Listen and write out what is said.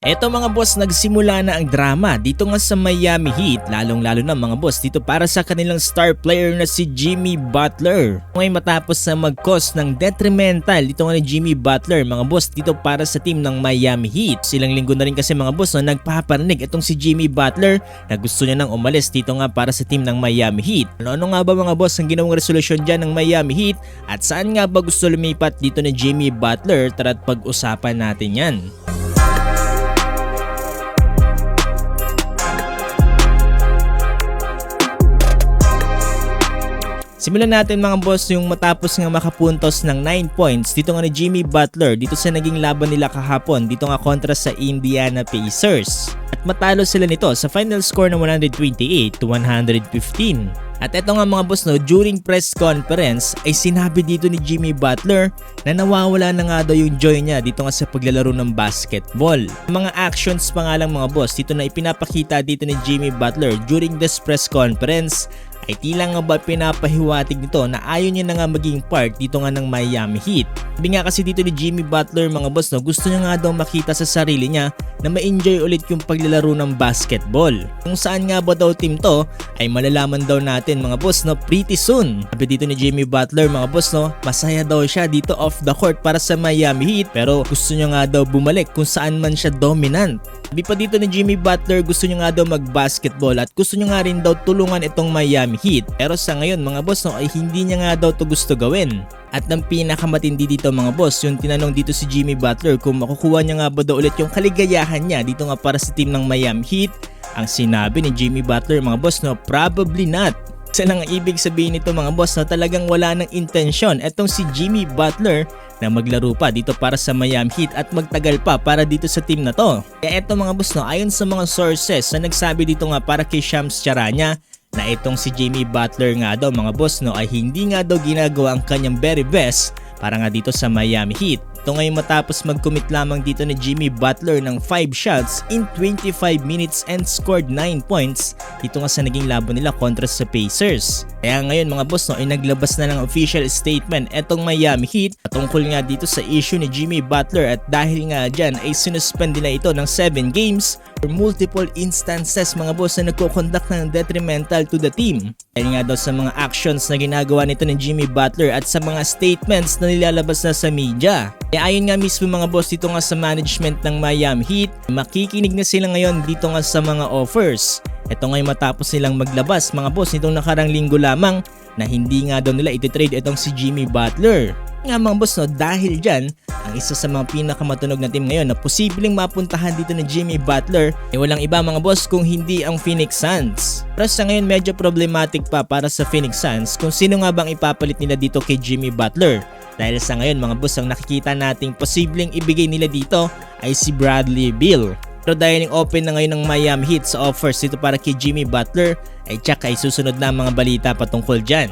Eto mga boss, nagsimula na ang drama dito nga sa Miami Heat, lalong-lalo na mga boss dito para sa kanilang star player na si Jimmy Butler. Ngayon matapos na mag-cause ng detrimental dito nga ni Jimmy Butler mga boss dito para sa team ng Miami Heat. Silang linggo na rin kasi mga boss no, nagpaparinig itong si Jimmy Butler na gusto niya nang umalis dito nga para sa team ng Miami Heat. Ano nga ba mga boss ang ginawang resolusyon dyan ng Miami Heat at saan nga ba gusto lumipat dito ni Jimmy Butler? Tara't pag-usapan natin yan. Simulan natin mga boss yung matapos nga makapuntos ng 9 points dito nga ni Jimmy Butler dito sa naging laban nila kahapon dito nga kontra sa Indiana Pacers. At matalo sila nito sa final score na 128-115. At eto nga mga boss no, during press conference ay sinabi dito ni Jimmy Butler na nawawala na nga daw yung joy niya dito nga sa paglalaro ng basketball. Mga actions pa nga lang mga boss dito na ipinapakita dito ni Jimmy Butler during this press conference ay tila nga ba pinapahiwatig nito na ayaw niya na nga maging part dito nga ng Miami Heat. Sabi nga kasi dito ni Jimmy Butler mga boss no, gusto niya nga daw makita sa sarili niya na ma-enjoy ulit yung paglalaro ng basketball. Kung saan nga ba daw team to ay malalaman daw natin mga boss no pretty soon. Sabi dito ni Jimmy Butler mga boss no, masaya daw siya dito off the court para sa Miami Heat pero gusto niya nga daw bumalik kung saan man siya dominant. Sabi pa dito ni Jimmy Butler gusto niya nga daw mag-basketball at gusto niya nga rin daw tulungan itong Miami Heat. Pero sa ngayon mga boss no, ay hindi niya nga daw to gusto gawin. At ang pinakamatindi dito mga boss, yung tinanong dito si Jimmy Butler kung makukuha niya nga ba daw ulit yung kaligayahan niya dito nga para sa team ng Miami Heat. Ang sinabi ni Jimmy Butler mga boss no, probably not. Isa lang ang ibig sabihin nito mga boss na talagang wala ng intensyon etong si Jimmy Butler na maglaro pa dito para sa Miami Heat at magtagal pa para dito sa team na to. Kaya eto mga boss no, ayon sa mga sources na nagsabi dito nga para kay Shams Charania na itong si Jimmy Butler nga daw mga boss no ay hindi nga daw ginagawa ang kanyang very best para nga dito sa Miami Heat. Ito ngayon matapos mag-commit lamang dito ni Jimmy Butler ng 5 shots in 25 minutes and scored 9 points dito nga sa naging laban nila kontra sa Pacers. Kaya ngayon mga boss no ay naglabas na ng official statement etong Miami Heat tungkol nga dito sa issue ni Jimmy Butler at dahil nga dyan ay sinuspend nila ito ng 7 games for multiple instances mga boss na nagko-conduct ng detrimental to the team. Dahil nga daw sa mga actions na ginagawa nito ni Jimmy Butler at sa mga statements na nilalabas na sa media. Kaya ayon nga mismo mga boss dito nga sa management ng Miami Heat, makikinig na sila ngayon dito nga sa mga offers. Ito ngayon matapos silang maglabas mga boss nitong nakarang linggo lamang na hindi nga daw nila ititrade itong si Jimmy Butler. Nga mga boss no, dahil dyan, ang isa sa mga pinakamatunog na team ngayon na posibleng mapuntahan dito ni Jimmy Butler ay walang iba mga boss kung hindi ang Phoenix Suns. Pero sa ngayon medyo problematic pa para sa Phoenix Suns kung sino nga bang ipapalit nila dito kay Jimmy Butler. Dahil sa ngayon mga boss ang nakikita nating posibleng ibigay nila dito ay si Bradley Beal. Pero dahil open na ngayon ng Miami Heat sa offers dito para kay Jimmy Butler ay tsak ay susunod na mga balita patungkol dyan.